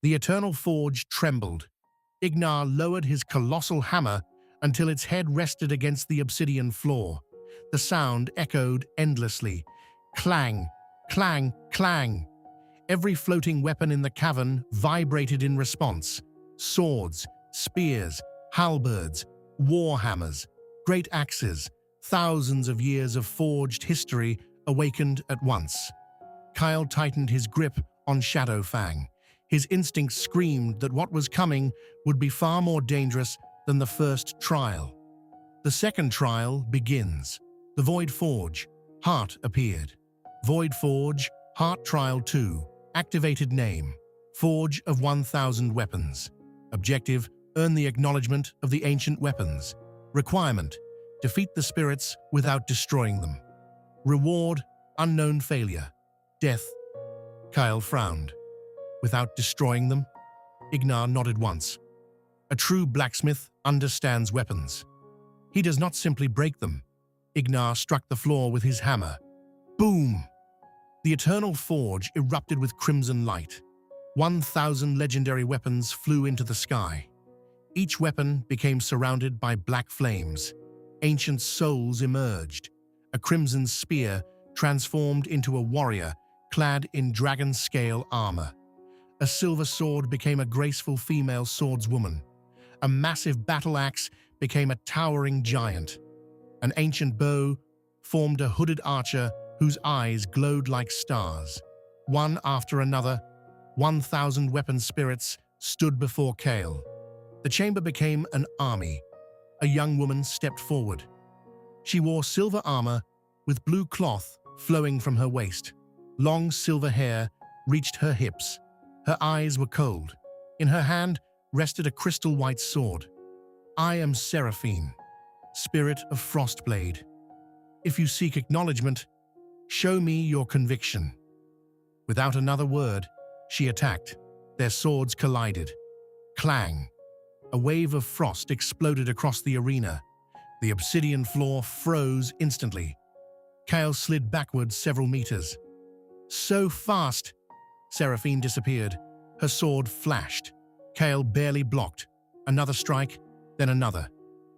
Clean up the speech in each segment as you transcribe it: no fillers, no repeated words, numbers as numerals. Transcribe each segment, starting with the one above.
The eternal forge trembled. Ignar lowered his colossal hammer until its head rested against the obsidian floor. The sound echoed endlessly. Clang, clang, clang. Every floating weapon in the cavern vibrated in response. Swords, spears, halberds, war hammers, great axes, thousands of years of forged history awakened at once. Kael tightened his grip on Shadowfang. His instincts screamed that what was coming would be far more dangerous than the first trial. The second trial begins. The Void Forge. Heart appeared. Void Forge, Heart Trial 2. Activated name. Forge of 1,000 weapons. Objective, earn the acknowledgement of the ancient weapons. Requirement, defeat the spirits without destroying them. Reward, unknown failure. Death. Kael frowned. Without destroying them? Ignar nodded once. A true blacksmith understands weapons. He does not simply break them. Ignar struck the floor with his hammer. Boom! The eternal forge erupted with crimson light. 1,000 legendary weapons flew into the sky. Each weapon became surrounded by black flames. Ancient souls emerged. A crimson spear transformed into a warrior clad in dragon-scale armor. A silver sword became a graceful female swordswoman. A massive battle axe became a towering giant. An ancient bow formed a hooded archer whose eyes glowed like stars. One after another, 1,000 weapon spirits stood before Kael. The chamber became an army. A young woman stepped forward. She wore silver armor with blue cloth flowing from her waist. Long silver hair reached her hips. Her eyes were cold. In her hand rested a crystal-white sword. I am Seraphine, spirit of Frostblade. If you seek acknowledgement, show me your conviction. Without another word, she attacked. Their swords collided. Clang. A wave of frost exploded across the arena. The obsidian floor froze instantly. Kael slid backwards several meters. So fast! Seraphine disappeared. Her sword flashed. Kael barely blocked. Another strike, then another.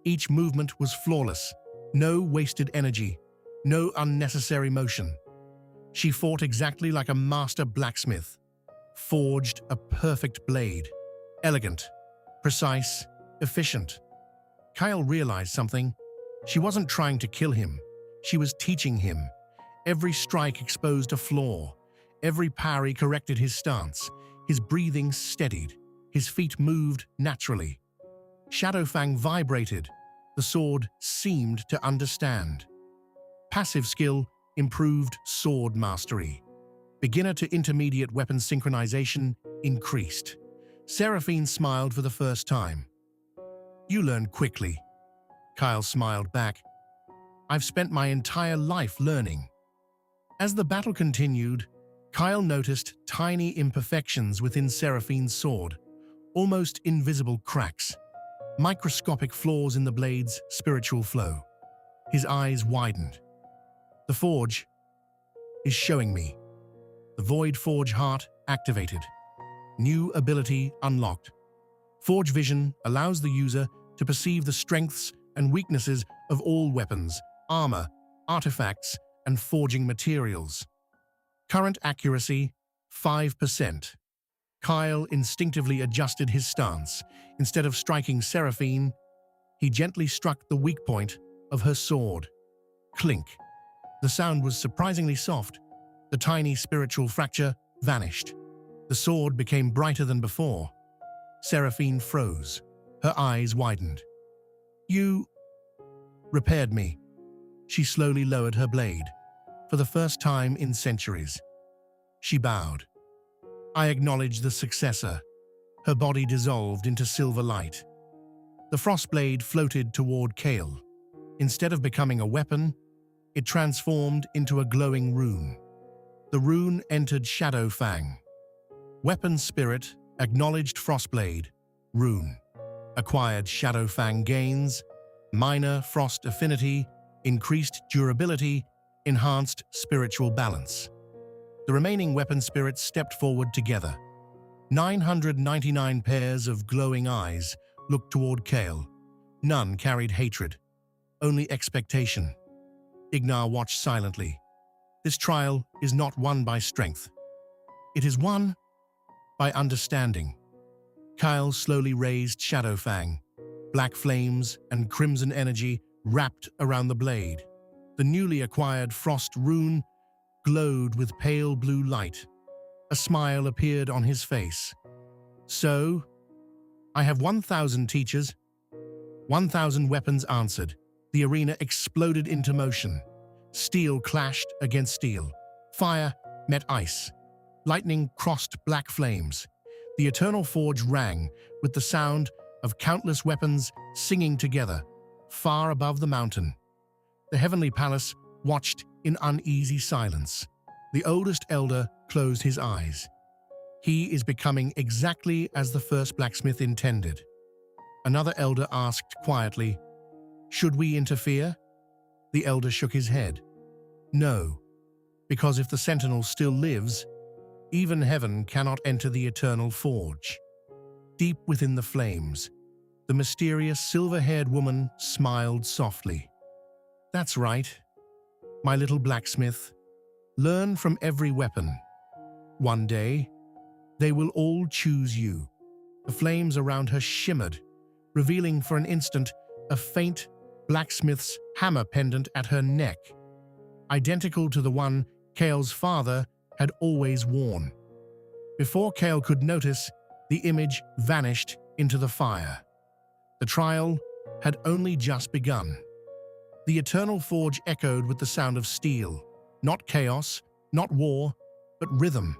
Each movement was flawless. No wasted energy. No unnecessary motion. She fought exactly like a master blacksmith. Forged a perfect blade. Elegant, precise, efficient. Kael realized something. She wasn't trying to kill him. She was teaching him. Every strike exposed a flaw. Every parry corrected his stance. His breathing steadied. His feet moved naturally. Shadowfang vibrated. The sword seemed to understand. Passive skill improved sword mastery. Beginner to intermediate weapon synchronization increased. Seraphine smiled for the first time. You learn quickly. Kael smiled back. I've spent my entire life learning. As the battle continued, Kael noticed tiny imperfections within Seraphine's sword, almost invisible cracks, microscopic flaws in the blade's spiritual flow. His eyes widened. The forge is showing me. The Void Forge Heart activated. New ability unlocked. Forge Vision allows the user to perceive the strengths and weaknesses of all weapons, armor, artifacts, and forging materials. Current accuracy, 5%. Kael instinctively adjusted his stance. Instead of striking Seraphine, he gently struck the weak point of her sword. Clink. The sound was surprisingly soft. The tiny spiritual fracture vanished. The sword became brighter than before. Seraphine froze. Her eyes widened. You repaired me. She slowly lowered her blade. For the first time in centuries. She bowed. I acknowledge the successor. Her body dissolved into silver light. The frostblade floated toward Kael. Instead of becoming a weapon, it transformed into a glowing rune. The rune entered Shadowfang. Weapon spirit, acknowledged frostblade, rune. Acquired Shadowfang gains, minor frost affinity, increased durability, enhanced spiritual balance. The remaining weapon spirits stepped forward together. 999 pairs of glowing eyes looked toward Kael. None carried hatred, only expectation. Ignar watched silently. This trial is not won by strength. It is won by understanding. Kael slowly raised Shadowfang. Black flames and crimson energy wrapped around the blade. The newly acquired frost rune glowed with pale blue light. A smile appeared on his face. So, I have 1,000 teachers. 1,000 weapons answered. The arena exploded into motion. Steel clashed against steel. Fire met ice. Lightning crossed black flames. The eternal forge rang with the sound of countless weapons singing together, far above the mountain. The heavenly palace watched in uneasy silence. The oldest elder closed his eyes. He is becoming exactly as the first blacksmith intended. Another elder asked quietly, "Should we interfere?" The elder shook his head. "No, because if the sentinel still lives, even heaven cannot enter the eternal forge." Deep within the flames, the mysterious silver-haired woman smiled softly. "That's right, my little blacksmith. Learn from every weapon. One day, they will all choose you." The flames around her shimmered, revealing for an instant a faint blacksmith's hammer pendant at her neck, identical to the one Kael's father had always worn. Before Kael could notice, the image vanished into the fire. The trial had only just begun. The eternal forge echoed with the sound of steel, not chaos, not war, but rhythm.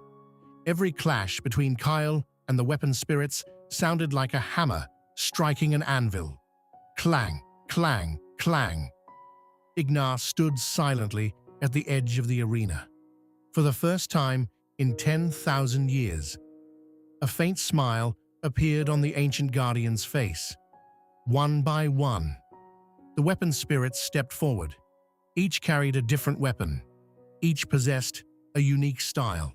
Every clash between Kael and the weapon spirits sounded like a hammer striking an anvil. Clang, clang, clang. Ignar stood silently at the edge of the arena. For the first time in 10,000 years, a faint smile appeared on the ancient guardian's face. One by one, the weapon spirits stepped forward. Each carried a different weapon. Each possessed a unique style.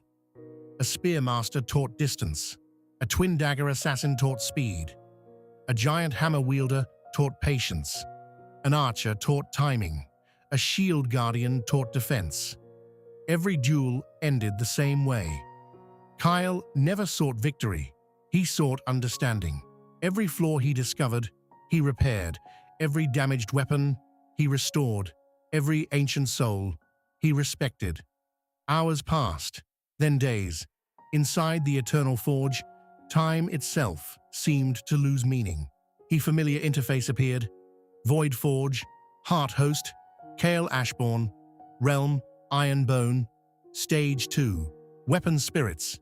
A spearmaster taught distance. A twin dagger assassin taught speed. A giant hammer wielder taught patience. An archer taught timing. A shield guardian taught defense. Every duel ended the same way. Kael never sought victory. He sought understanding. Every flaw he discovered, he repaired. Every damaged weapon, he restored. Every ancient soul, he respected. Hours passed, then days. Inside the eternal forge, time itself seemed to lose meaning. A familiar interface appeared. Void Forge, Heart Host, Kael Ashborn, Realm, Iron Bone, Stage 2, Weapon Spirits.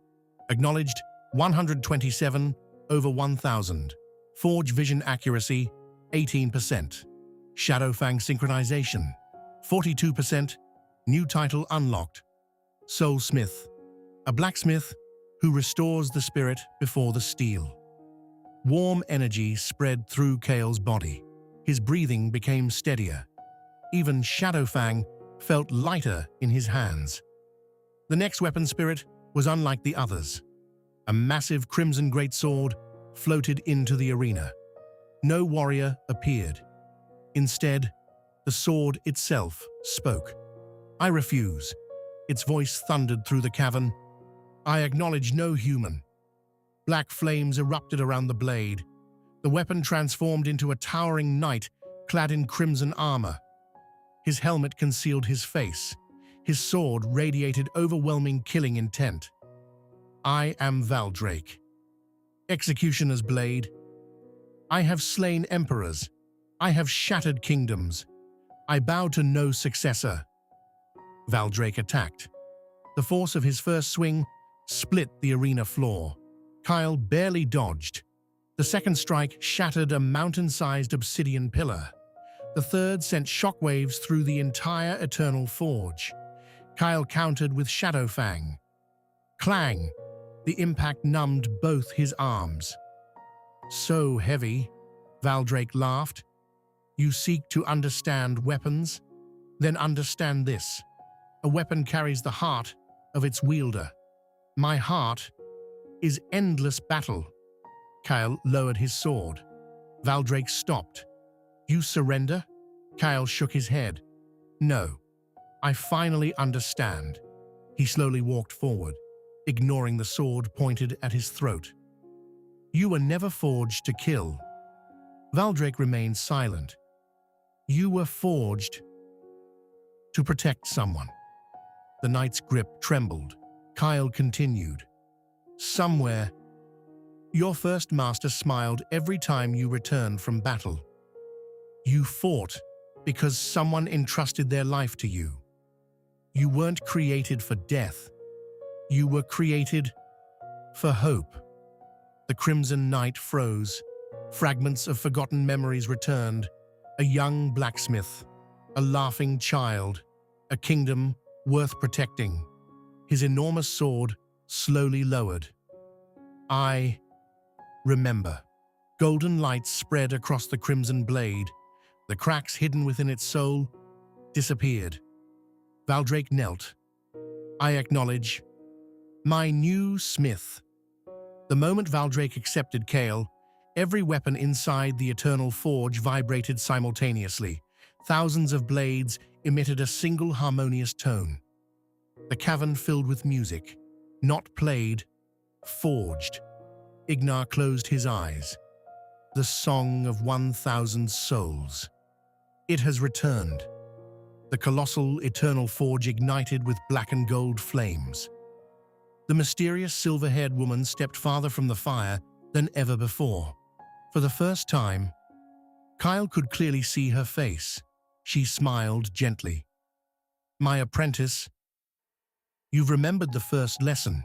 Acknowledged 127 over 1,000. Forge Vision Accuracy 18%. Shadowfang Synchronization 42%. New title unlocked. Soulsmith, a blacksmith who restores the spirit before the steel. Warm energy spread through Kael's body. His breathing became steadier. Even Shadowfang felt lighter in his hands. The next weapon spirit was unlike the others. A massive crimson greatsword floated into the arena. No warrior appeared. Instead, the sword itself spoke. "I refuse." Its voice thundered through the cavern. "I acknowledge no human." Black flames erupted around the blade. The weapon transformed into a towering knight clad in crimson armor. His helmet concealed his face. His sword radiated overwhelming killing intent. "I am Valdrake, Executioner's Blade. I have slain emperors. I have shattered kingdoms. I bow to no successor." Valdrake attacked. The force of his first swing split the arena floor. Kael barely dodged. The second strike shattered a mountain-sized obsidian pillar. The third sent shockwaves through the entire Eternal Forge. Kael countered with Shadowfang. Clang! The impact numbed both his arms. "So heavy," Valdrake laughed. "You seek to understand weapons? Then understand this. A weapon carries the heart of its wielder. My heart is endless battle. Kael lowered his sword. Valdrake stopped. You surrender? Kael shook his head. No. I finally understand. He slowly walked forward, ignoring the sword pointed at his throat. You were never forged to kill. Valdrake remained silent. You were forged to protect someone. The knight's grip trembled. Kael continued. Somewhere, your first master smiled every time you returned from battle. You fought because someone entrusted their life to you. You weren't created for death. You were created for hope. The Crimson Knight froze. Fragments of forgotten memories returned. A young blacksmith, a laughing child, a kingdom worth protecting. His enormous sword slowly lowered. I remember. Golden light spread across the crimson blade. The cracks hidden within its soul disappeared. Valdrake knelt. I acknowledge. My new smith. The moment Valdrake accepted Kael, every weapon inside the Eternal Forge vibrated simultaneously. Thousands of blades emitted a single harmonious tone. The cavern filled with music, not played, forged. Ignar closed his eyes. The song of 1,000 souls. It has returned. The colossal Eternal Forge ignited with black and gold flames. The mysterious silver-haired woman stepped farther from the fire than ever before. For the first time, Kael could clearly see her face. She smiled gently. My apprentice, you've remembered the first lesson.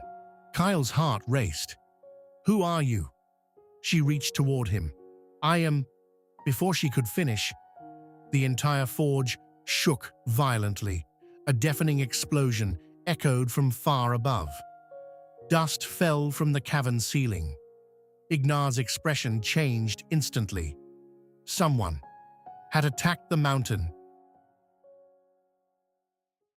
Kael's heart raced. Who are you? She reached toward him. I am. Before she could finish, the entire forge shook violently. A deafening explosion echoed from far above. Dust fell from the cavern ceiling. Ignar's expression changed instantly. Someone had attacked the mountain.